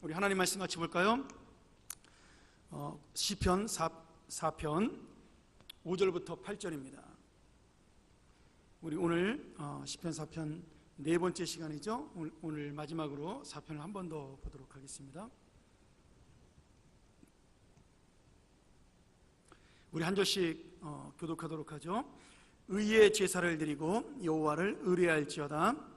우리 하나님 말씀 같이 볼까요? 시편 4편 5절부터 8절입니다. 우리 오늘 시편 4편 네 번째 시간이죠. 오늘 마지막으로 4편을 한 번 더 보도록 하겠습니다. 우리 한 절씩 교독하도록 하죠. 의의 제사를 드리고 여호와를 의뢰할지어다.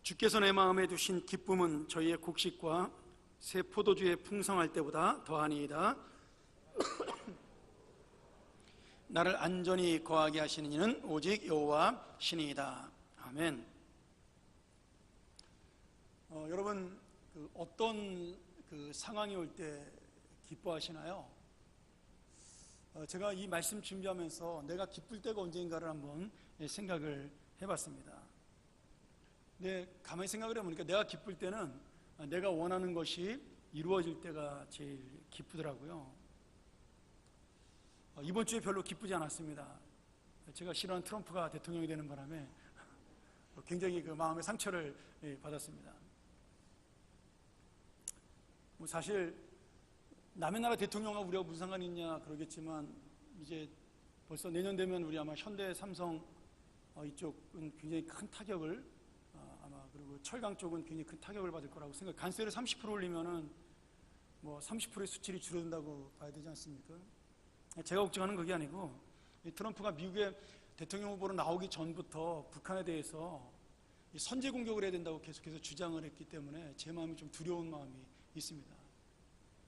주께서 내 마음에 두신 기쁨은 저희의 곡식과 새 포도주에 풍성할 때보다 더하니이다. 나를 안전히 거하게 하시는 이는 오직 여호와 신이이다. 아멘. 여러분 어떤 상황이 올 때 기뻐하시나요? 제가 이 말씀 준비하면서 내가 기쁠 때가 언제인가를 한번 생각을 해봤습니다. 근데 가만히 생각을 해보니까 내가 기쁠 때는 내가 원하는 것이 이루어질 때가 제일 기쁘더라고요. 이번 주에 별로 기쁘지 않았습니다. 제가 싫어하는 트럼프가 대통령이 되는 바람에 굉장히 마음의 상처를 받았습니다. 사실 남의 나라 대통령과 우리가 무슨 상관이 있냐 그러겠지만 이제 벌써 내년 되면 우리 아마 현대, 삼성 이쪽은 굉장히 큰 타격을 아마 그리고 철강 쪽은 굉장히 큰 타격을 받을 거라고 생각. 관세를 30% 올리면은 뭐 30%의 수출이 줄어든다고 봐야 되지 않습니까? 제가 걱정하는 그게 아니고 트럼프가 미국의 대통령 후보로 나오기 전부터 북한에 대해서 선제 공격을 해야 된다고 계속해서 주장을 했기 때문에 제 마음이 좀 두려운 마음이 있습니다.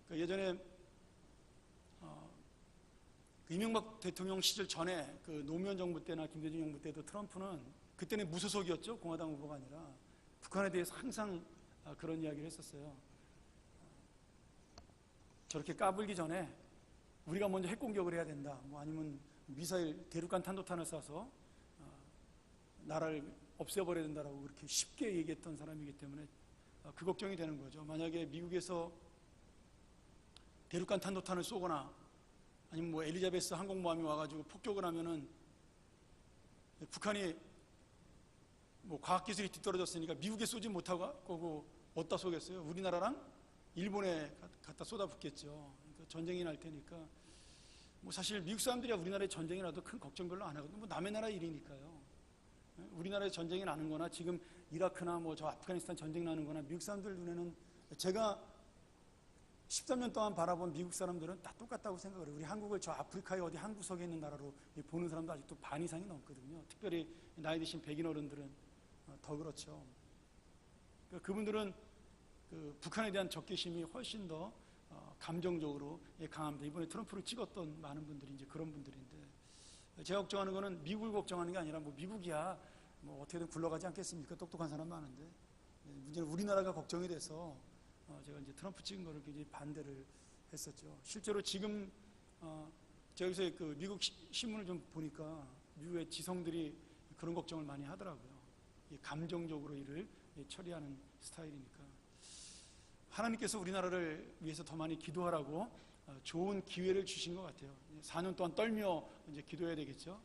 그러니까 예전에 이명박 대통령 시절 전에 노무현 정부 때나 김대중 정부 때도 트럼프는 그때는 무소속이었죠. 공화당 후보가 아니라 북한에 대해서 항상 그런 이야기를 했었어요. 저렇게 까불기 전에 우리가 먼저 핵공격을 해야 된다. 뭐 아니면 미사일 대륙간 탄도탄을 쏴서 나라를 없애버려야 된다라고 그렇게 쉽게 얘기했던 사람이기 때문에 그 걱정이 되는 거죠. 만약에 미국에서 대륙간 탄도탄을 쏘거나 아니면 뭐 엘리자베스 항공모함이 와가지고 폭격을 하면은 북한이 뭐 과학기술이 뒤떨어졌으니까 미국에 쏘지 못하고 어디다 쏘겠어요? 우리나라랑 일본에 갖다 쏟아붓겠죠. 그러니까 전쟁이 날 테니까 뭐 사실 미국 사람들이 우리나라에 전쟁이 나도 큰 걱정 별로 안 하거든요. 뭐 남의 나라 일이니까요. 우리나라에 전쟁이 나는 거나 지금 이라크나 뭐 저 아프가니스탄 전쟁 나는 거나 미국 사람들 눈에는 제가 13년 동안 바라본 미국 사람들은 다 똑같다고 생각을 해요. 우리 한국을 저 아프리카의 어디 한 구석에 있는 나라로 보는 사람도 아직도 반 이상이 넘거든요. 특별히 나이 드신 백인 어른들은 더 그렇죠. 그러니까 그분들은 북한에 대한 적개심이 훨씬 더 감정적으로 강합니다. 이번에 트럼프를 찍었던 많은 분들이 이제 그런 분들인데 제가 걱정하는 거는 미국을 걱정하는 게 아니라 뭐 미국이야 뭐 어떻게든 굴러가지 않겠습니까? 똑똑한 사람 많은데 문제는 우리나라가 걱정이 돼서 제가 이제 트럼프 찍은 거를 굉장히 반대를 했었죠. 실제로 지금 제가 여기서 미국 신문을 좀 보니까 미국의 지성들이 그런 걱정을 많이 하더라고요. 감정적으로 일을 처리하는 스타일이니까 하나님께서 우리나라를 위해서 더 많이 기도하라고 좋은 기회를 주신 것 같아요. 4년 동안 떨며 이제 기도해야 되겠죠.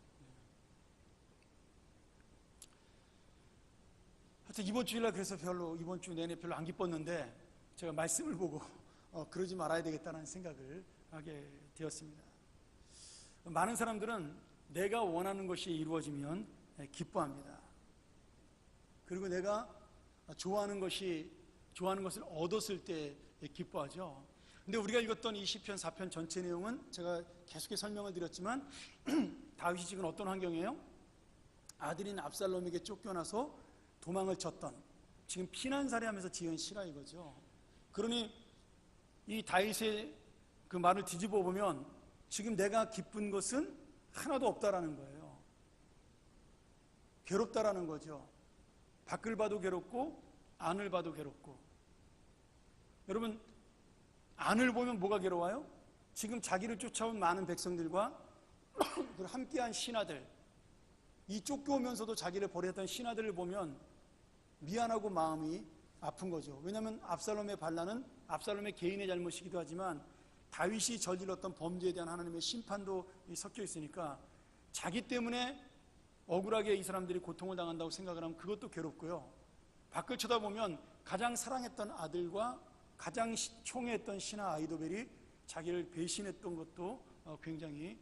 하여튼 이번 주일날 그래서 이번 주 내내 별로 안 기뻤는데 제가 말씀을 보고 그러지 말아야 되겠다는 생각을 하게 되었습니다. 많은 사람들은 내가 원하는 것이 이루어지면 기뻐합니다. 그리고 내가 좋아하는 것을 얻었을 때 기뻐하죠. 근데 우리가 읽었던 이 시편 4편 전체 내용은 제가 계속해서 설명을 드렸지만 다윗이 지금 어떤 환경이에요? 아들인 압살롬에게 쫓겨나서 도망을 쳤던 지금 피난살이하면서 지은 시라 이거죠. 그러니 이 다윗의 그 말을 뒤집어 보면 지금 내가 기쁜 것은 하나도 없다라는 거예요. 괴롭다라는 거죠. 밖을 봐도 괴롭고 안을 봐도 괴롭고. 여러분 안을 보면 뭐가 괴로워요? 지금 자기를 쫓아온 많은 백성들과 함께한 신하들, 이 쫓겨오면서도 자기를 버렸던 신하들을 보면 미안하고 마음이 아픈 거죠. 왜냐하면 압살롬의 반란은 압살롬의 개인의 잘못이기도 하지만 다윗이 저질렀던 범죄에 대한 하나님의 심판도 섞여 있으니까 자기 때문에 억울하게 이 사람들이 고통을 당한다고 생각을 하면 그것도 괴롭고요. 밖을 쳐다보면 가장 사랑했던 아들과 가장 총애했던 신하 아이도벨이 자기를 배신했던 것도 굉장히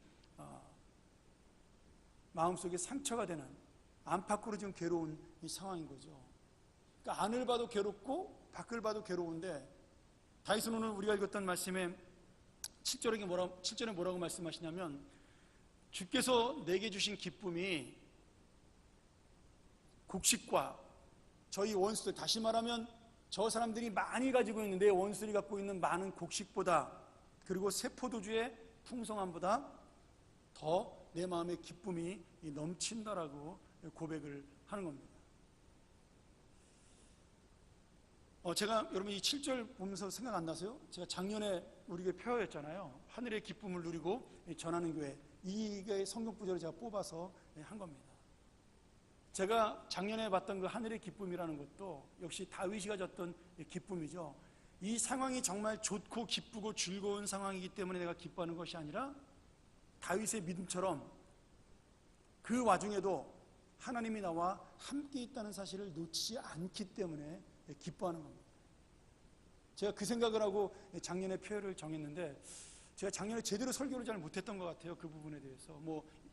마음속에 상처가 되는, 안팎으로 지금 괴로운 이 상황인 거죠. 그러니까 안을 봐도 괴롭고 밖을 봐도 괴로운데, 다윗은 오늘 우리가 읽었던 말씀에 7절에 뭐라고 말씀하시냐면, 주께서 내게 주신 기쁨이 곡식과 저희 원수들, 다시 말하면 저 사람들이 많이 가지고 있는데 원수들이 갖고 있는 많은 곡식보다, 그리고 새 포도주의 풍성함보다 더 내 마음의 기쁨이 넘친다라고 고백을 하는 겁니다. 제가 여러분 이 7절 보면서 생각 안 나세요? 제가 작년에 우리 교회 표어였잖아요. 하늘의 기쁨을 누리고 전하는 교회. 이게 성경 구절을 제가 뽑아서 한 겁니다. 제가 작년에 봤던 그 하늘의 기쁨이라는 것도 역시 다윗이 가졌던 기쁨이죠. 이 상황이 정말 좋고 기쁘고 즐거운 상황이기 때문에 내가 기뻐하는 것이 아니라, 다윗의 믿음처럼 그 와중에도 하나님이 나와 함께 있다는 사실을 놓치지 않기 때문에 기뻐하는 겁니다. 제가 그 생각을 하고 작년에 표현을 정했는데, 제가 작년에 제대로 설교를 잘 못했던 것 같아요. 그 부분에 대해서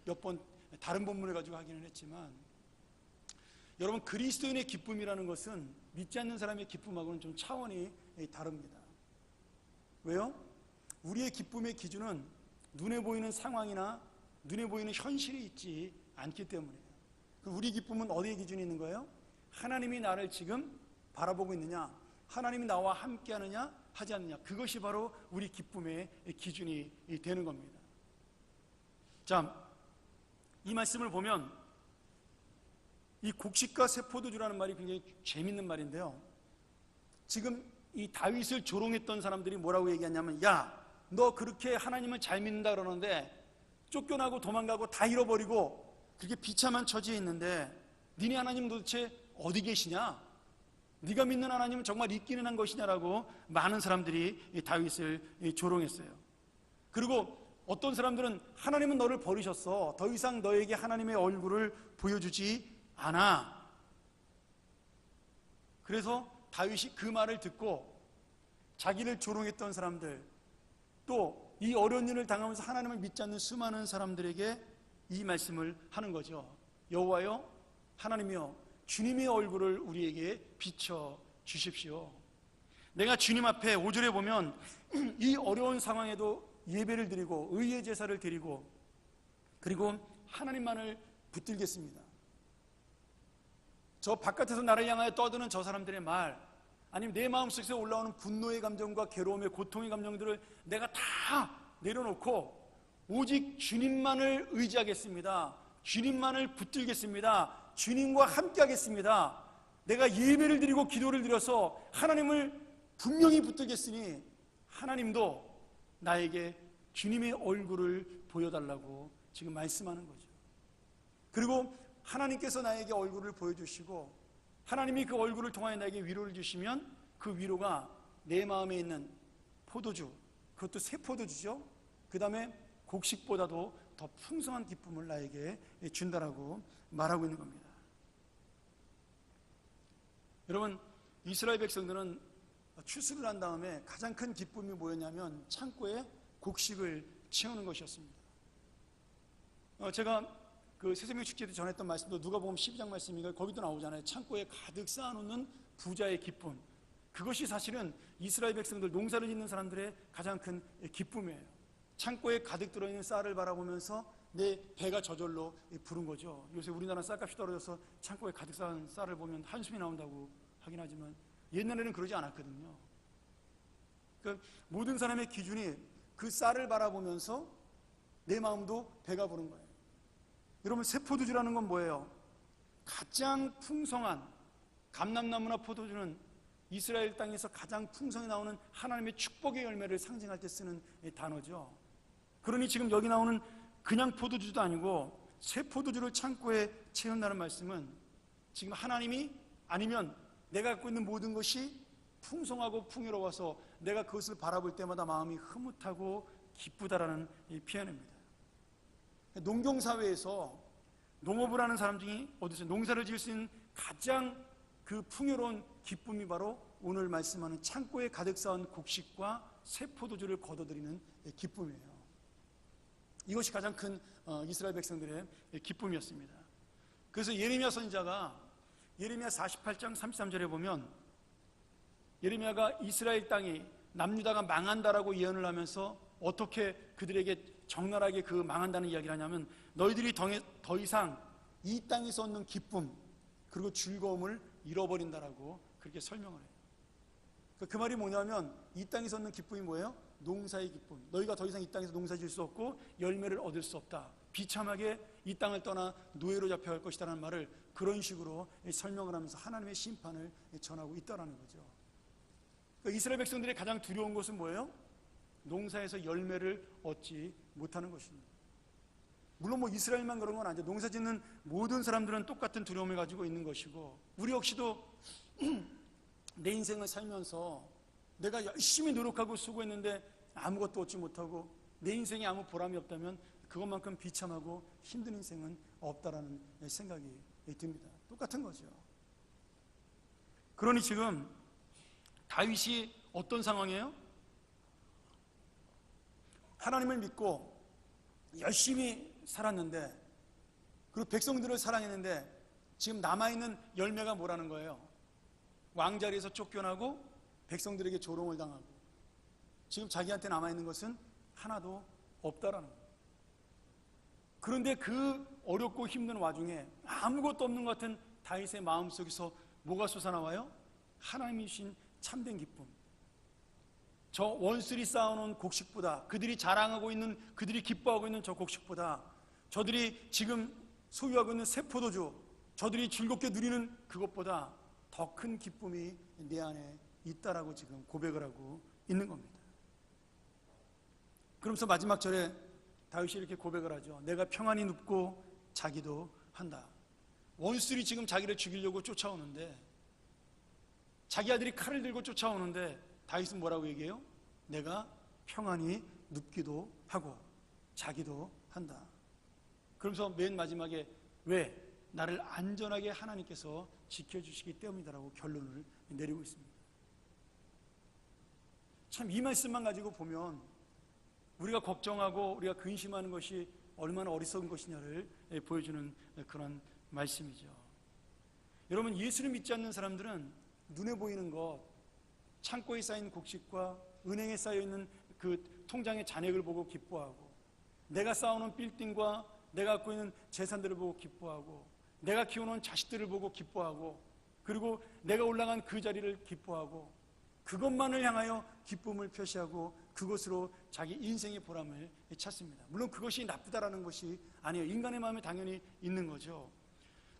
몇 번 다른 본문을 가지고 하기는 했지만, 여러분 그리스도인의 기쁨이라는 것은 믿지 않는 사람의 기쁨하고는 좀 차원이 다릅니다. 왜요? 우리의 기쁨의 기준은 눈에 보이는 상황이나 눈에 보이는 현실이 있지 않기 때문이에요. 우리 기쁨은 어디에 기준이 있는 거예요? 하나님이 나를 지금 바라보고 있느냐, 하나님이 나와 함께하느냐 하지 않느냐, 그것이 바로 우리 기쁨의 기준이 되는 겁니다. 자, 이 말씀을 보면 이 곡식과 새 포도주라는 말이 굉장히 재밌는 말인데요, 지금 이 다윗을 조롱했던 사람들이 뭐라고 얘기하냐면, 야, 너 그렇게 하나님을 잘 믿는다 그러는데 쫓겨나고 도망가고 다 잃어버리고 그렇게 비참한 처지에 있는데 니네 하나님 도대체 어디 계시냐? 네가 믿는 하나님은 정말 있기는 한 것이냐라고 많은 사람들이 다윗을 조롱했어요. 그리고 어떤 사람들은 하나님은 너를 버리셨어, 더 이상 너에게 하나님의 얼굴을 보여주지 않아. 그래서 다윗이 그 말을 듣고 자기를 조롱했던 사람들, 또 이 어려운 일을 당하면서 하나님을 믿지 않는 수많은 사람들에게 이 말씀을 하는 거죠. 여호와여, 하나님이여, 주님의 얼굴을 우리에게 비춰 주십시오. 내가 주님 앞에 5절에 보면 이 어려운 상황에도 예배를 드리고 의의 제사를 드리고 그리고 하나님만을 붙들겠습니다. 저 바깥에서 나를 향하여 떠드는 저 사람들의 말, 아니면 내 마음속에서 올라오는 분노의 감정과 괴로움의 고통의 감정들을 내가 다 내려놓고 오직 주님만을 의지하겠습니다. 주님만을 붙들겠습니다. 주님과 함께 하겠습니다. 내가 예배를 드리고 기도를 드려서 하나님을 분명히 붙들겠으니 하나님도 나에게 주님의 얼굴을 보여달라고 지금 말씀하는 거죠. 그리고 하나님께서 나에게 얼굴을 보여주시고 하나님이 그 얼굴을 통하여 나에게 위로를 주시면 그 위로가 내 마음에 있는 포도주, 그것도 새 포도주죠. 그 다음에 곡식보다도 더 풍성한 기쁨을 나에게 준다라고 말하고 있는 겁니다. 여러분, 이스라엘 백성들은 추수를 한 다음에 가장 큰 기쁨이 뭐였냐면 창고에 곡식을 채우는 것이었습니다. 제가 그 새생명 축제 때 전했던 말씀도 누가복음 12장 말씀이니까 거기도 나오잖아요. 창고에 가득 쌓아놓는 부자의 기쁨. 그것이 사실은 이스라엘 백성들, 농사를 짓는 사람들의 가장 큰 기쁨이에요. 창고에 가득 들어있는 쌀을 바라보면서 내 배가 저절로 부른 거죠. 요새 우리나라 쌀값이 떨어져서 창고에 가득 쌓은 쌀을 보면 한숨이 나온다고 하긴 하지만 옛날에는 그러지 않았거든요. 그러니까 모든 사람의 기준이 그 쌀을 바라보면서 내 마음도 배가 부른 거예요. 여러분, 새 포도주라는 건 뭐예요? 가장 풍성한 감람나무나 포도주는 이스라엘 땅에서 가장 풍성히 나오는 하나님의 축복의 열매를 상징할 때 쓰는 단어죠. 그러니 지금 여기 나오는 그냥 포도주도 아니고 새 포도주를 창고에 채운다는 말씀은 지금 하나님이, 아니면 내가 갖고 있는 모든 것이 풍성하고 풍요로워서 내가 그것을 바라볼 때마다 마음이 흐뭇하고 기쁘다라는 이 표현입니다. 농경사회에서 농업을 하는 사람 중에 어디서 농사를 지을 수 있는 가장 그 풍요로운 기쁨이 바로 오늘 말씀하는 창고에 가득 쌓은 곡식과 새 포도주를 거둬들이는 기쁨이에요. 이것이 가장 큰 이스라엘 백성들의 기쁨이었습니다. 그래서 예레미야 선지자가 예레미야 48장 33절에 보면 예레미야가 이스라엘 땅이 남유다가 망한다라고 예언을 하면서 어떻게 그들에게 적나라하게 그 망한다는 이야기를 하냐면 너희들이 더 이상 이 땅에서 얻는 기쁨 그리고 즐거움을 잃어버린다라고 그렇게 설명을 해요. 그 말이 뭐냐면 이 땅에서 얻는 기쁨이 뭐예요? 농사의 기쁨. 너희가 더 이상 이 땅에서 농사 지을 수 없고 열매를 얻을 수 없다. 비참하게 이 땅을 떠나 노예로 잡혀갈 것이라는 말을 그런 식으로 설명을 하면서 하나님의 심판을 전하고 있다는 거죠. 그러니까 이스라엘 백성들의 가장 두려운 것은 뭐예요? 농사에서 열매를 얻지 못하는 것입니다. 물론 뭐 이스라엘만 그런 건 아니죠. 농사 짓는 모든 사람들은 똑같은 두려움을 가지고 있는 것이고 우리 역시도 내 인생을 살면서 내가 열심히 노력하고 수고했는데 아무것도 얻지 못하고 내 인생에 아무 보람이 없다면 그것만큼 비참하고 힘든 인생은 없다라는 생각이 듭니다. 똑같은 거죠. 그러니 지금 다윗이 어떤 상황이에요? 하나님을 믿고 열심히 살았는데 그리고 백성들을 사랑했는데 지금 남아있는 열매가 뭐라는 거예요? 왕자리에서 쫓겨나고 백성들에게 조롱을 당하고 지금 자기한테 남아있는 것은 하나도 없다라는 거예요. 그런데 그 어렵고 힘든 와중에 아무것도 없는 것 같은 다윗의 마음속에서 뭐가 솟아나와요? 하나님이신 참된 기쁨. 저 원수들이 쌓아놓은 곡식보다 그들이 자랑하고 있는 그들이 기뻐하고 있는 저 곡식보다 저들이 지금 소유하고 있는 새 포도주 저들이 즐겁게 누리는 그것보다 더 큰 기쁨이 내 안에 있다라고 지금 고백을 하고 있는 겁니다. 그러면서 마지막 절에 다윗이 이렇게 고백을 하죠. 내가 평안히 눕고 자기도 한다. 원수들이 지금 자기를 죽이려고 쫓아오는데 자기 아들이 칼을 들고 쫓아오는데 다윗은 뭐라고 얘기해요? 내가 평안히 눕기도 하고 자기도 한다. 그러면서 맨 마지막에 왜? 나를 안전하게 하나님께서 지켜주시기 때문이다라고 결론을 내리고 있습니다. 참 이 말씀만 가지고 보면 우리가 걱정하고 우리가 근심하는 것이 얼마나 어리석은 것이냐를 보여주는 그런 말씀이죠. 여러분, 예수를 믿지 않는 사람들은 눈에 보이는 것, 창고에 쌓인 곡식과 은행에 쌓여있는 그 통장의 잔액을 보고 기뻐하고 내가 쌓아놓은 빌딩과 내가 갖고 있는 재산들을 보고 기뻐하고 내가 키워놓은 자식들을 보고 기뻐하고 그리고 내가 올라간 그 자리를 기뻐하고 그것만을 향하여 기쁨을 표시하고 그것으로 자기 인생의 보람을 찾습니다. 물론 그것이 나쁘다라는 것이 아니에요. 인간의 마음에 당연히 있는 거죠.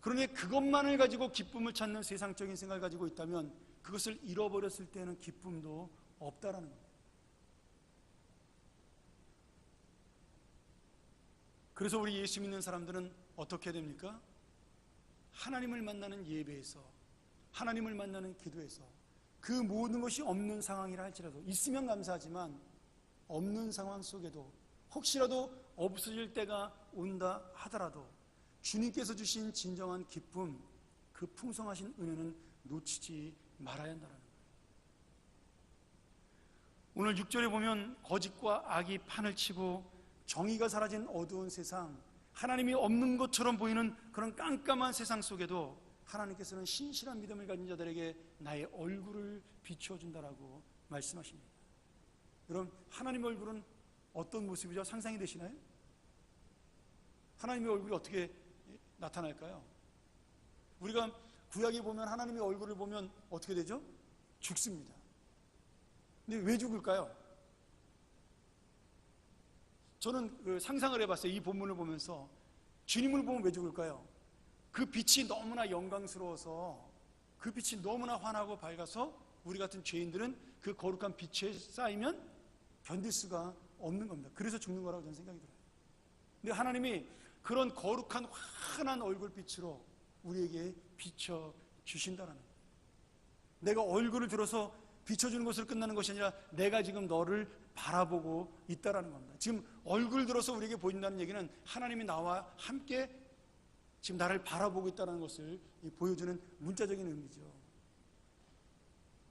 그런데 그것만을 가지고 기쁨을 찾는 세상적인 생각을 가지고 있다면 그것을 잃어버렸을 때는 기쁨도 없다라는 겁니다. 그래서 우리 예수 믿는 사람들은 어떻게 됩니까? 하나님을 만나는 예배에서 하나님을 만나는 기도에서 그 모든 것이 없는 상황이라 할지라도 있으면 감사하지만 없는 상황 속에도 혹시라도 없어질 때가 온다 하더라도 주님께서 주신 진정한 기쁨, 그 풍성하신 은혜는 놓치지 말아야 한다는 거예요. 오늘 6절에 보면 거짓과 악이 판을 치고 정의가 사라진 어두운 세상, 하나님이 없는 것처럼 보이는 그런 깜깜한 세상 속에도 하나님께서는 신실한 믿음을 가진 자들에게 나의 얼굴을 비추어준다라고 말씀하십니다. 여러분, 하나님의 얼굴은 어떤 모습이죠? 상상이 되시나요? 하나님의 얼굴이 어떻게 나타날까요? 우리가 구약에 보면 하나님의 얼굴을 보면 어떻게 되죠? 죽습니다. 근데 왜 죽을까요? 저는 그 상상을 해봤어요. 이 본문을 보면서 주님을 보면 왜 죽을까요? 그 빛이 너무나 영광스러워서 그 빛이 너무나 환하고 밝아서 우리 같은 죄인들은 그 거룩한 빛에 쌓이면 견딜 수가 없는 겁니다. 그래서 죽는 거라고 저는 생각이 들어요. 근데 하나님이 그런 거룩한 환한 얼굴빛으로 우리에게 비춰주신다는 거예요. 내가 얼굴을 들어서 비춰주는 것으로 끝나는 것이 아니라 내가 지금 너를 바라보고 있다는 겁니다. 지금 얼굴 들어서 우리에게 보인다는 얘기는 하나님이 나와 함께 지금 나를 바라보고 있다는 것을 보여주는 문자적인 의미죠.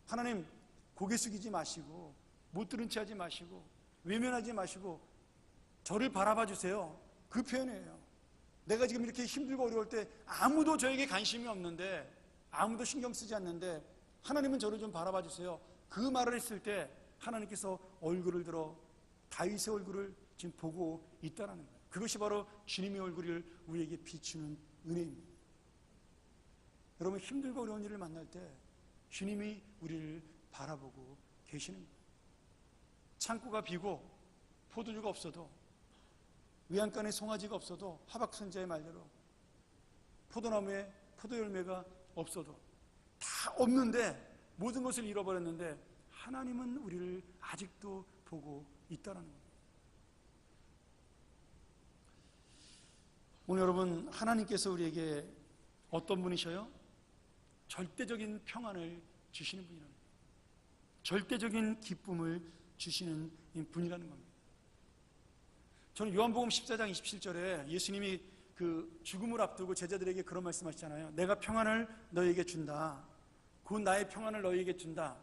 하나님, 고개 숙이지 마시고 못 들은 채 하지 마시고 외면하지 마시고 저를 바라봐 주세요. 그 표현이에요. 내가 지금 이렇게 힘들고 어려울 때 아무도 저에게 관심이 없는데, 아무도 신경 쓰지 않는데 하나님은 저를 좀 바라봐 주세요. 그 말을 했을 때 하나님께서 얼굴을 들어 다윗의 얼굴을 지금 보고 있다는 거예요. 그것이 바로 주님의 얼굴을 우리에게 비추는 은혜입니다. 여러분, 힘들고 어려운 일을 만날 때 주님이 우리를 바라보고 계시는 거예요. 창고가 비고 포도주가 없어도, 외양간에 송아지가 없어도, 하박 선지자의 말대로 포도나무에 포도열매가 없어도, 다 없는데, 모든 것을 잃어버렸는데 하나님은 우리를 아직도 보고 있다는 겁니다. 오늘 여러분, 하나님께서 우리에게 어떤 분이셔요? 절대적인 평안을 주시는 분이라는 거예요. 절대적인 기쁨을 주시는 분이라는 겁니다. 저는 요한복음 14장 27절에 예수님이 그 죽음을 앞두고 제자들에게 그런 말씀하시잖아요. 내가 평안을 너희에게 준다. 곧 나의 평안을 너희에게 준다.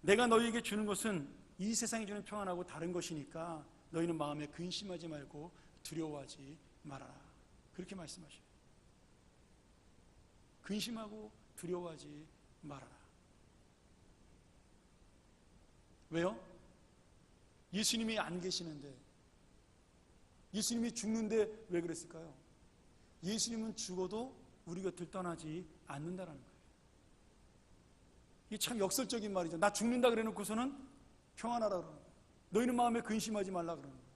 내가 너희에게 주는 것은 이 세상이 주는 평안하고 다른 것이니까 너희는 마음에 근심하지 말고 두려워하지 말아라. 그렇게 말씀하셔요. 근심하고 두려워하지 말아라. 왜요? 예수님이 안 계시는데, 예수님이 죽는데 왜 그랬을까요? 예수님은 죽어도 우리 곁을 떠나지 않는다는 거예요. 이게 참 역설적인 말이죠. 나 죽는다 그래 놓고서는 평안하라 그러는 거예요. 너희는 마음에 근심하지 말라 그러는 거예요.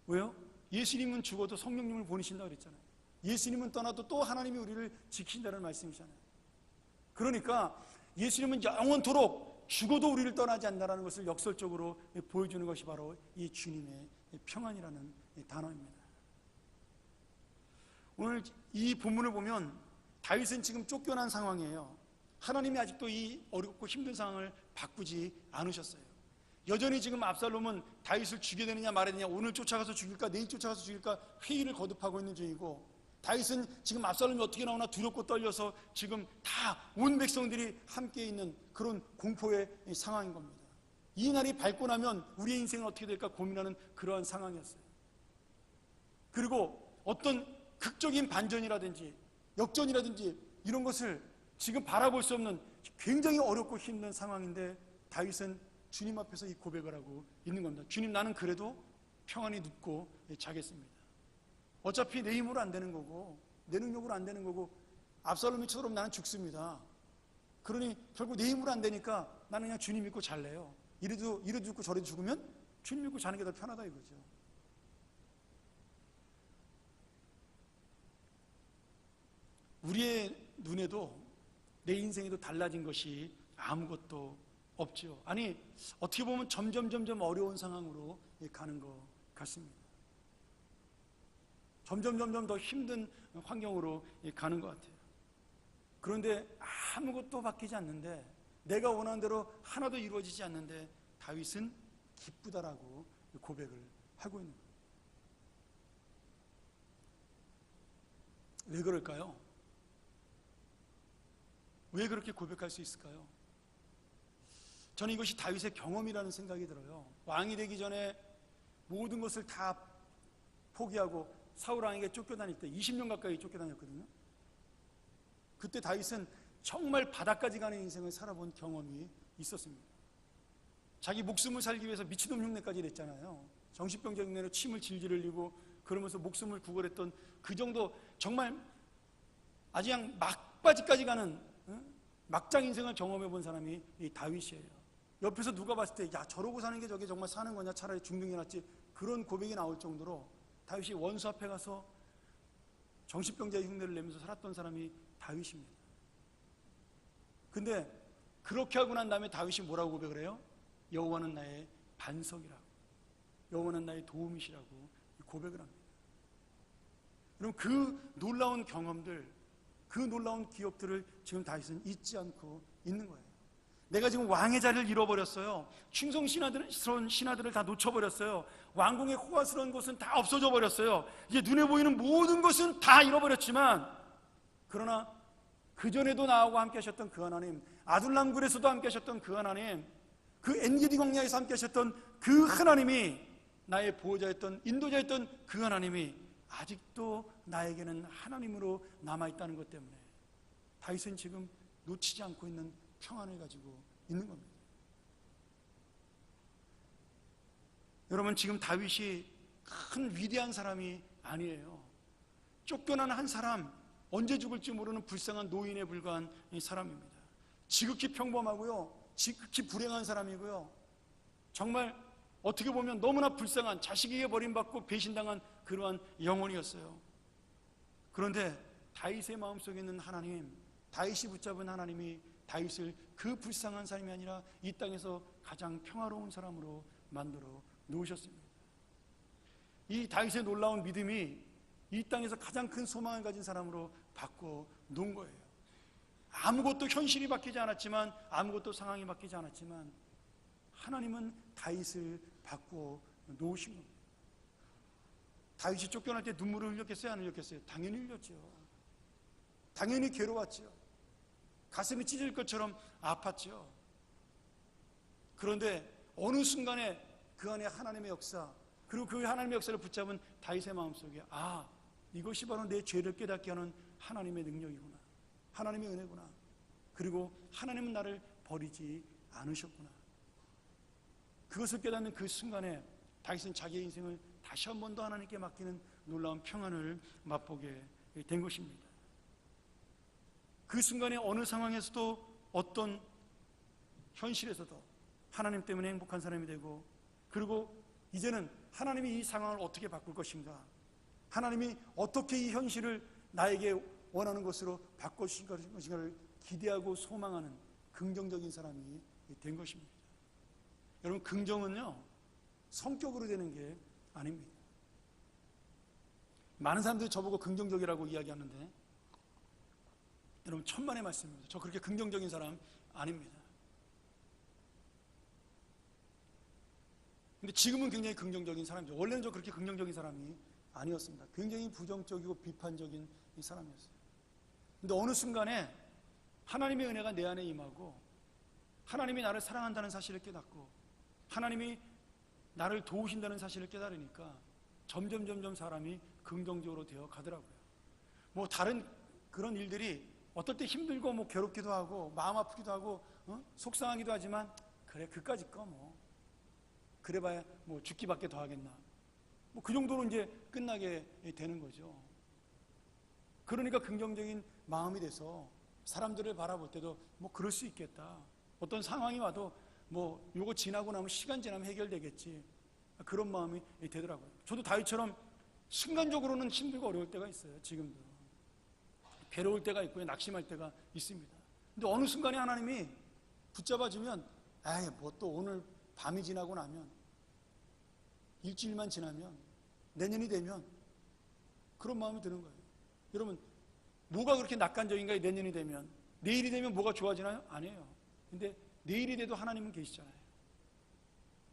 왜요? 예수님은 죽어도 성령님을 보내신다 그랬잖아요. 예수님은 떠나도 또 하나님이 우리를 지킨다는 말씀이잖아요. 그러니까 예수님은 영원토록 죽어도 우리를 떠나지 않는다는 것을 역설적으로 보여주는 것이 바로 이 주님의 평안이라는 단어입니다. 오늘 이 본문을 보면 다윗은 지금 쫓겨난 상황이에요. 하나님이 아직도 이 어렵고 힘든 상황을 바꾸지 않으셨어요. 여전히 지금 압살롬은 다윗을 죽여야 되느냐 말아야 되느냐, 오늘 쫓아가서 죽일까 내일 쫓아가서 죽일까 회의를 거듭하고 있는 중이고, 다윗은 지금 압살롬이 어떻게 나오나 두렵고 떨려서 지금 다 온 백성들이 함께 있는 그런 공포의 상황인 겁니다. 이 날이 밝고 나면 우리의 인생은 어떻게 될까 고민하는 그러한 상황이었어요. 그리고 어떤 극적인 반전이라든지 역전이라든지 이런 것을 지금 바라볼 수 없는 굉장히 어렵고 힘든 상황인데, 다윗은 주님 앞에서 이 고백을 하고 있는 겁니다. 주님, 나는 그래도 평안히 눕고 자겠습니다. 어차피 내 힘으로 안 되는 거고 내 능력으로 안 되는 거고 압살롬이처럼 나는 죽습니다. 그러니 결국 내 힘으로 안 되니까 나는 그냥 주님 믿고 잘래요. 이래도 죽고 저래도 죽으면 주님 믿고 자는 게 더 편하다 이거죠. 우리의 눈에도 내 인생에도 달라진 것이 아무것도 없죠. 아니, 어떻게 보면 점점 어려운 상황으로 가는 것 같습니다. 점점 더 힘든 환경으로 가는 것 같아요. 그런데 아무것도 바뀌지 않는데, 내가 원하는 대로 하나도 이루어지지 않는데 다윗은 기쁘다라고 고백을 하고 있는 거예요. 왜 그럴까요? 왜 그렇게 고백할 수 있을까요? 저는 이것이 다윗의 경험이라는 생각이 들어요. 왕이 되기 전에 모든 것을 다 포기하고 사울 왕에게 쫓겨다닐 때 20년 가까이 쫓겨다녔거든요. 그때 다윗은 정말 바닥까지 가는 인생을 살아본 경험이 있었습니다. 자기 목숨을 살기 위해서 미친놈 흉내까지 냈잖아요. 정신병자 흉내로 침을 질질 흘리고 그러면서 목숨을 구걸했던, 그 정도 정말 아주 그냥 막바지까지 가는 막장 인생을 경험해 본 사람이 이 다윗이에요. 옆에서 누가 봤을 때 야, 저러고 사는 게 저게 정말 사는 거냐, 차라리 죽는 게 낫지, 그런 고백이 나올 정도로 다윗이 원수 앞에 가서 정신병자의 흉내를 내면서 살았던 사람이 다윗입니다. 근데 그렇게 하고 난 다음에 다윗이 뭐라고 고백을 해요? 여호와는 나의 반석이라고, 여호와는 나의 도움이시라고 고백을 합니다. 그럼 그 놀라운 경험들, 그 놀라운 기억들을 지금 다윗은 잊지 않고 있는 거예요. 내가 지금 왕의 자리를 잃어버렸어요. 충성스러운 신하들을 다 놓쳐버렸어요. 왕궁의 호화스러운 것은 다 없어져 버렸어요. 이제 눈에 보이는 모든 것은 다 잃어버렸지만, 그러나 그전에도 나하고 함께 하셨던 그 하나님, 아둘람굴에서도 함께 하셨던 그 하나님, 그 엔게디 광야에서 함께 하셨던 그 하나님이, 나의 보호자였던, 인도자였던 그 하나님이 아직도 나에게는 하나님으로 남아있다는 것 때문에 다윗은 지금 놓치지 않고 있는 평안을 가지고 있는 겁니다. 여러분, 지금 다윗이 큰 위대한 사람이 아니에요. 쫓겨난 한 사람, 언제 죽을지 모르는 불쌍한 노인에 불과한 사람입니다. 지극히 평범하고요, 지극히 불행한 사람이고요, 정말 어떻게 보면 너무나 불쌍한, 자식에게 버림받고 배신당한 그러한 영혼이었어요. 그런데 다윗의 마음속에 있는 하나님, 다윗이 붙잡은 하나님이 다윗을 그 불쌍한 사람이 아니라 이 땅에서 가장 평화로운 사람으로 만들어 놓으셨습니다. 이 다윗의 놀라운 믿음이 이 땅에서 가장 큰 소망을 가진 사람으로 바꿔 놓은 거예요. 아무것도 현실이 바뀌지 않았지만, 아무것도 상황이 바뀌지 않았지만, 하나님은 다윗을 바꿔 놓으신 겁니다. 다윗이 쫓겨날 때 눈물을 흘렸겠어요? 안 흘렸겠어요? 당연히 흘렸죠. 당연히 괴로웠죠. 가슴이 찢어질 것처럼 아팠죠. 그런데 어느 순간에 그 안에 하나님의 역사, 그리고 그 하나님의 역사를 붙잡은 다윗의 마음속에, 아, 이것이 바로 내 죄를 깨닫게 하는 하나님의 능력이구나, 하나님의 은혜구나, 그리고 하나님은 나를 버리지 않으셨구나. 그것을 깨닫는 그 순간에 다윗은 자기의 인생을 다시 한 번 더 하나님께 맡기는 놀라운 평안을 맛보게 된 것입니다. 그 순간에 어느 상황에서도, 어떤 현실에서도 하나님 때문에 행복한 사람이 되고, 그리고 이제는 하나님이 이 상황을 어떻게 바꿀 것인가, 하나님이 어떻게 이 현실을 나에게 원하는 것으로 바꿔주실 것인가를 기대하고 소망하는 긍정적인 사람이 된 것입니다. 여러분, 긍정은요, 성격으로 되는 게 아닙니다. 많은 사람들이 저보고 긍정적이라고 이야기하는데, 여러분, 천만의 말씀입니다. 저 그렇게 긍정적인 사람 아닙니다. 근데 지금은 굉장히 긍정적인 사람이죠. 원래는 저 그렇게 긍정적인 사람이 아니었습니다. 굉장히 부정적이고 비판적인 사람이었어요. 근데 어느 순간에 하나님의 은혜가 내 안에 임하고, 하나님이 나를 사랑한다는 사실을 깨닫고, 하나님이 나를 도우신다는 사실을 깨달으니까 점점 사람이 긍정적으로 되어 가더라고요. 뭐 다른 그런 일들이 어떨 때 힘들고 뭐 괴롭기도 하고 마음 아프기도 하고 속상하기도 하지만, 그래, 그까짓 거 뭐 그래봐야 뭐 죽기밖에 더 하겠나, 뭐 그 정도로 이제 끝나게 되는 거죠. 그러니까 긍정적인 마음이 돼서 사람들을 바라볼 때도 뭐 그럴 수 있겠다, 어떤 상황이 와도 뭐 요거 지나고 나면, 시간 지나면 해결되겠지, 그런 마음이 되더라고요. 저도 다윗처럼 순간적으로는 힘들고 어려울 때가 있어요. 지금도 괴로울 때가 있고요, 낙심할 때가 있습니다. 근데 어느 순간에 하나님이 붙잡아주면, 에이, 뭐 또 오늘 밤이 지나고 나면, 일주일만 지나면, 내년이 되면, 그런 마음이 드는 거예요. 여러분, 뭐가 그렇게 낙관적인가요? 내년이 되면, 내일이 되면 뭐가 좋아지나요? 아니에요. 근데 내일이 돼도 하나님은 계시잖아요.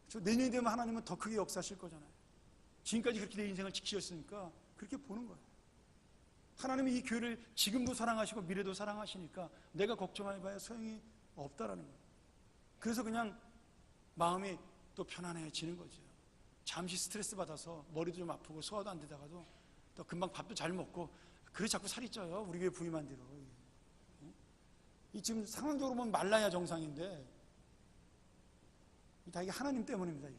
그렇죠? 내년이 되면 하나님은 더 크게 역사하실 거잖아요. 지금까지 그렇게 내 인생을 지키셨으니까 그렇게 보는 거예요. 하나님이 이 교회를 지금도 사랑하시고 미래도 사랑하시니까 내가 걱정해봐야 소용이 없다라는 거예요. 그래서 그냥 마음이 또 편안해지는 거죠. 잠시 스트레스 받아서 머리도 좀 아프고 소화도 안 되다가도 또 금방 밥도 잘 먹고, 그래 자꾸 살이 쪄요, 우리 교회 부임한 뒤로. 이 지금 상황적으로 보면 말라야 정상인데, 다 이게 하나님 때문입니다. 이게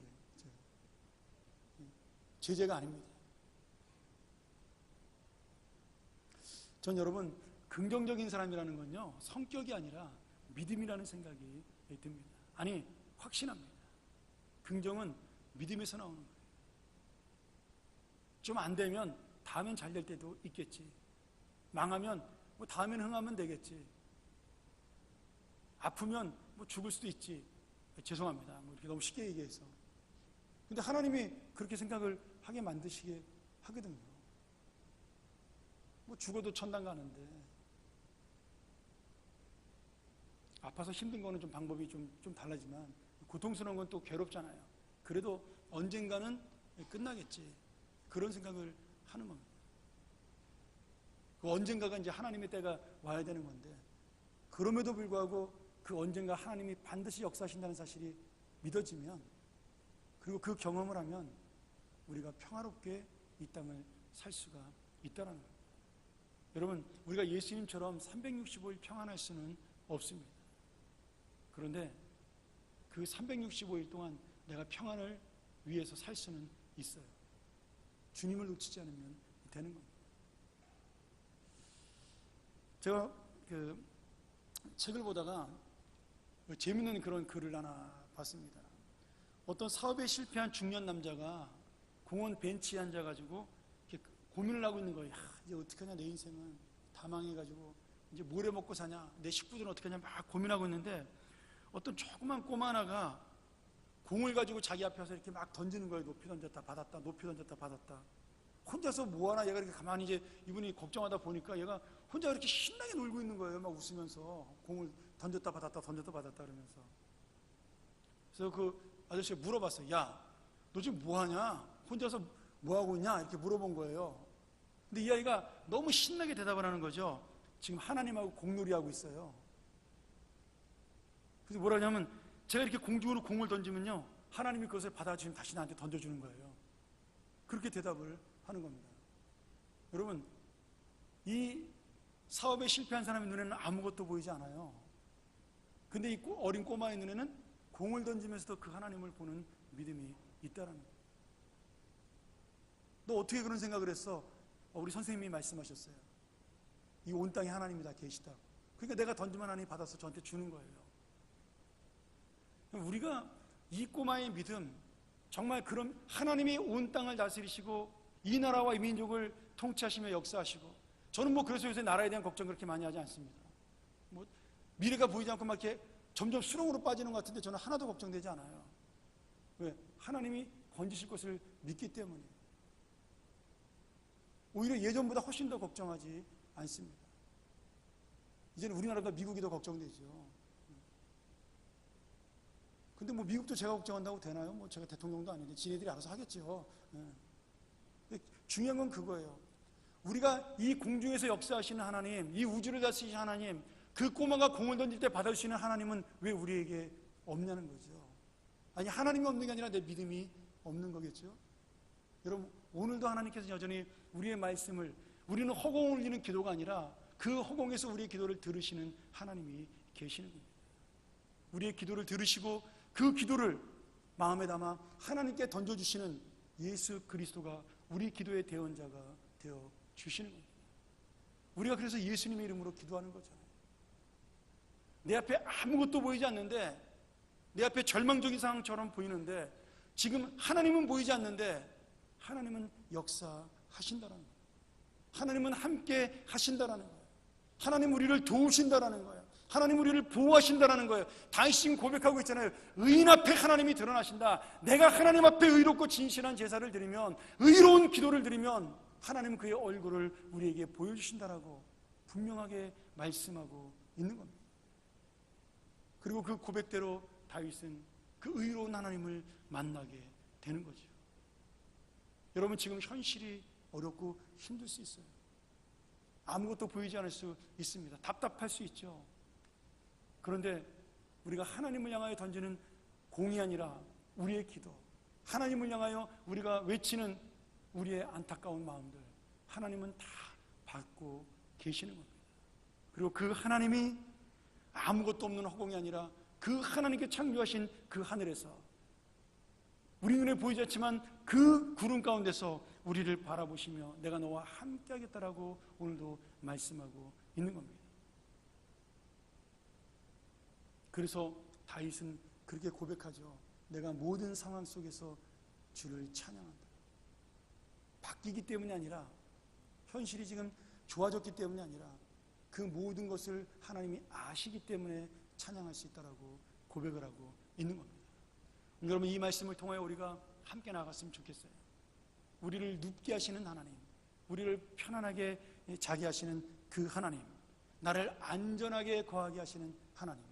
제 죄가 아닙니다. 전 여러분, 긍정적인 사람이라는 건요, 성격이 아니라 믿음이라는 생각이 듭니다. 아니, 확신합니다. 긍정은 믿음에서 나오는 거예요. 좀 안 되면 다음엔 잘 될 때도 있겠지, 망하면 뭐 다음엔 흥하면 되겠지, 아프면 뭐 죽을 수도 있지, 죄송합니다, 뭐 이렇게 너무 쉽게 얘기해서. 근데 하나님이 그렇게 생각을 하게 만드시게 하거든요. 뭐 죽어도 천당 가는데. 아파서 힘든 거는 좀 방법이 좀 달라지만 고통스러운 건 또 괴롭잖아요. 그래도 언젠가는 끝나겠지. 그런 생각을 하는 겁니다. 그 언젠가가 이제 하나님의 때가 와야 되는 건데, 그럼에도 불구하고 그 언젠가 하나님이 반드시 역사하신다는 사실이 믿어지면, 그리고 그 경험을 하면 우리가 평화롭게 이 땅을 살 수가 있다는 겁니다. 여러분, 우리가 예수님처럼 365일 평안할 수는 없습니다. 그런데 그 365일 동안 내가 평안을 위해서 살 수는 있어요. 주님을 놓치지 않으면 되는 겁니다. 제가 그 책을 보다가 재밌는 그런 글을 하나 봤습니다. 어떤 사업에 실패한 중년 남자가 공원 벤치에 앉아가지고 이렇게 고민을 하고 있는 거예요. 이제 어떻게 하냐, 내 인생은 다 망해가지고 이제 뭘 해 먹고 사냐, 내 식구들은 어떻게 하냐 막 고민하고 있는데, 어떤 조그만 꼬마 하나가 공을 가지고 자기 앞에서 이렇게 막 던지는 거예요. 높이 던졌다 받았다, 높이 던졌다 받았다. 혼자서 뭐하나 얘가 이렇게 가만히, 이제 이분이 걱정하다 보니까 얘가 혼자 이렇게 신나게 놀고 있는 거예요. 막 웃으면서 공을 던졌다 받았다 던졌다 받았다 그러면서. 그래서 그 아저씨가 물어봤어요. 야, 너 지금 뭐하냐? 혼자서 뭐하고 있냐? 이렇게 물어본 거예요. 근데 이 아이가 너무 신나게 대답을 하는 거죠. 지금 하나님하고 공놀이하고 있어요. 그래서 뭐라 하냐면, 제가 이렇게 공중으로 공을 던지면요, 하나님이 그것을 받아주시면 다시 나한테 던져주는 거예요. 그렇게 대답을 하는 겁니다. 여러분, 이 사업에 실패한 사람의 눈에는 아무것도 보이지 않아요. 근데 이 어린 꼬마의 눈에는 공을 던지면서도 그 하나님을 보는 믿음이 있다는 거예요. 너 어떻게 그런 생각을 했어? 우리 선생님이 말씀하셨어요. 이 온 땅에 하나님이 다 계시다고. 그러니까 내가 던지면 하나님이 받아서 저한테 주는 거예요. 우리가 이 꼬마의 믿음, 정말 그런 하나님이 온 땅을 다스리시고 이 나라와 이 민족을 통치하시며 역사하시고, 저는 뭐 그래서 요새 나라에 대한 걱정 그렇게 많이 하지 않습니다. 뭐 미래가 보이지 않고 막 이렇게 점점 수렁으로 빠지는 것 같은데 저는 하나도 걱정되지 않아요. 왜? 하나님이 건지실 것을 믿기 때문에. 오히려 예전보다 훨씬 더 걱정하지 않습니다. 이제는 우리나라보다 미국이 더 걱정되죠. 근데 뭐 미국도 제가 걱정한다고 되나요? 뭐 제가 대통령도 아닌데 지네들이 알아서 하겠죠. 근데 중요한 건 그거예요. 우리가 이 공중에서 역사하시는 하나님, 이 우주를 다스리시는 하나님, 그 꼬마가 공을 던질 때 받아주시는 하나님은 왜 우리에게 없냐는 거죠. 아니, 하나님이 없는 게 아니라 내 믿음이 없는 거겠죠. 여러분, 오늘도 하나님께서 여전히 우리의 말씀을, 우리는 허공을 울리는 기도가 아니라 그 허공에서 우리의 기도를 들으시는 하나님이 계시는 겁니다. 우리의 기도를 들으시고 그 기도를 마음에 담아 하나님께 던져주시는 예수 그리스도가 우리 기도의 대언자가 되어 주시는 겁니다. 우리가 그래서 예수님의 이름으로 기도하는 거잖아요. 내 앞에 아무것도 보이지 않는데, 내 앞에 절망적인 상황처럼 보이는데, 지금 하나님은 보이지 않는데 하나님은 역사하신다는 거예요. 하나님은 함께 하신다는 거예요. 하나님 우리를 도우신다는 거예요. 하나님 우리를 보호하신다는 거예요. 다윗이 고백하고 있잖아요. 의인 앞에 하나님이 드러나신다. 내가 하나님 앞에 의롭고 진실한 제사를 드리면, 의로운 기도를 드리면 하나님은 그의 얼굴을 우리에게 보여주신다라고 분명하게 말씀하고 있는 겁니다. 그리고 그 고백대로 다윗은 그 의로운 하나님을 만나게 되는 거죠. 여러분, 지금 현실이 어렵고 힘들 수 있어요. 아무것도 보이지 않을 수 있습니다. 답답할 수 있죠. 그런데 우리가 하나님을 향하여 던지는 공이 아니라 우리의 기도, 하나님을 향하여 우리가 외치는 우리의 안타까운 마음들, 하나님은 다 받고 계시는 겁니다. 그리고 그 하나님이 아무것도 없는 허공이 아니라 그 하나님께 창조하신 그 하늘에서, 우리 눈에 보이지 않지만 그 구름 가운데서 우리를 바라보시며 내가 너와 함께 하겠다라고 오늘도 말씀하고 있는 겁니다. 그래서 다윗은 그렇게 고백하죠. 내가 모든 상황 속에서 주를 찬양한다. 바뀌기 때문이 아니라, 현실이 지금 좋아졌기 때문이 아니라 그 모든 것을 하나님이 아시기 때문에 찬양할 수 있다라고 고백을 하고 있는 겁니다. 여러분, 이 말씀을 통하여 우리가 함께 나갔으면 좋겠어요. 우리를 눕게 하시는 하나님, 우리를 편안하게 자게 하시는 그 하나님, 나를 안전하게 거하게 하시는 하나님,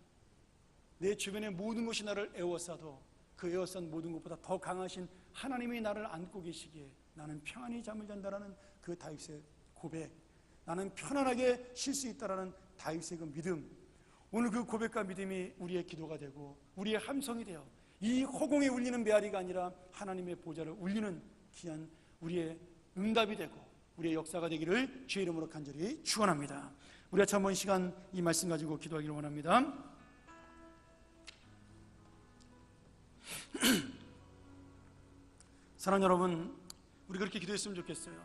내 주변의 모든 것이 나를 애워싸도 그 애워싼 모든 것보다 더 강하신 하나님이 나를 안고 계시기에 나는 평안히 잠을 잔다라는 그 다윗의 고백, 나는 편안하게 쉴 수 있다라는 다윗의 그 믿음, 오늘 그 고백과 믿음이 우리의 기도가 되고 우리의 함성이 되어 이 허공에 울리는 메아리가 아니라 하나님의 보좌를 울리는 귀한 우리의 응답이 되고 우리의 역사가 되기를 주의 이름으로 간절히 축원합니다. 우리 같이 한번 시간 이 말씀 가지고 기도하기를 원합니다. 사랑하는 여러분, 우리 그렇게 기도했으면 좋겠어요.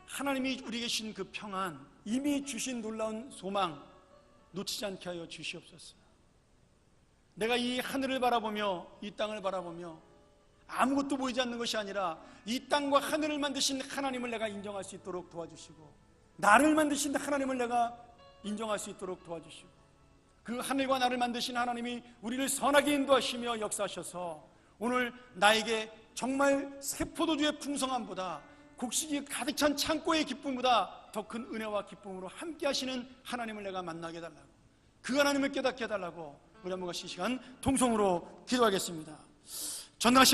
하나님이 우리에게 주신 그 평안, 이미 주신 놀라운 소망 놓치지 않게 하여 주시옵소서. 내가 이 하늘을 바라보며 이 땅을 바라보며 아무것도 보이지 않는 것이 아니라 이 땅과 하늘을 만드신 하나님을 내가 인정할 수 있도록 도와주시고, 나를 만드신 하나님을 내가 인정할 수 있도록 도와주시고, 그 하늘과 나를 만드신 하나님이 우리를 선하게 인도하시며 역사하셔서 오늘 나에게 정말 세포도주의 풍성함보다 곡식이 가득 찬 창고의 기쁨보다 더 큰 은혜와 기쁨으로 함께 하시는 하나님을 내가 만나게 해달라고, 그 하나님을 깨닫게 해달라고 우리 한번 같이 이 시간 통성으로 기도하겠습니다. 전능하신